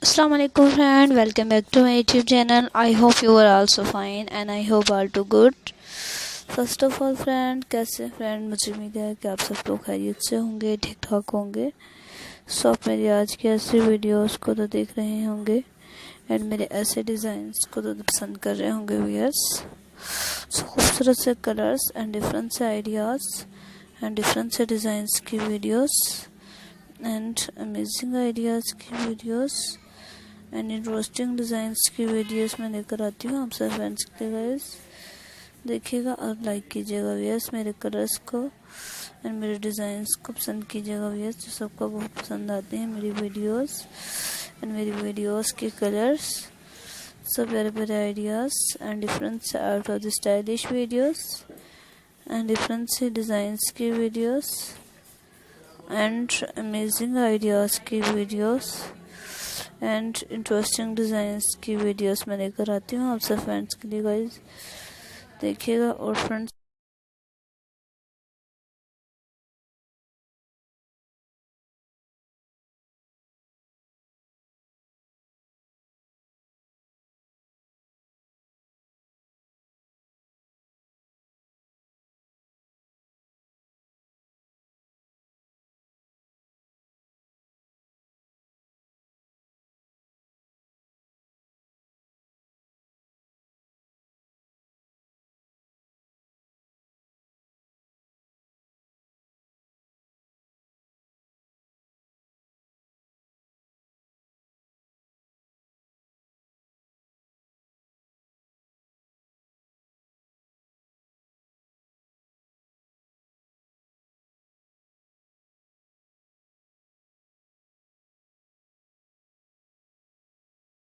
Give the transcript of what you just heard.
Assalamu alaikum friend, welcome back to my YouTube channel. I hope you are also fine and I hope all too good. First of all friend, कैसे friend, मुझे उम्मीद है कि आप सब लोग खैरियत से होंगे, ठीक ठाक होंगे। सो आप मेरी आज की ऐसे वीडियोस को तो देख रहे होंगे एंड मेरे ऐसे डिज़ाइंस को तो पसंद कर रहे होंगे व्यूअर्स। सो खूबसूरत से कलर्स एंड डिफरेंट से आइडियाज़ एंड डिफरेंट से डिज़ाइंस की वीडियोस एंड अमेजिंग आइडियाज़ की वीडियोस एंड इंटरेस्टिंग डिज़ाइंस की वीडियोस मैं लेकर आती हूँ आप सब फ्रेंड्स के लिए। गाइस देखिएगा और लाइक कीजिएगा व्यूअर्स, मेरे कलर्स को एंड मेरे डिज़ाइंस को पसंद कीजिएगा व्यूअर्स, जो सबको बहुत पसंद आते हैं मेरी वीडियोस एंड मेरी वीडियोस के कलर्स, सब प्यारे प्यारे ideas and different out of the stylish videos and different से डिज़ाइंस की वीडियोस एंड अमेजिंग आइडियाज़ की वीडियोस एंड इंटरेस्टिंग डिज़ाइंस की वीडियोस मैं लेकर आती हूँ आप सब फ्रेंड्स के लिए। गाइस देखिएगा और फ्रेंड्स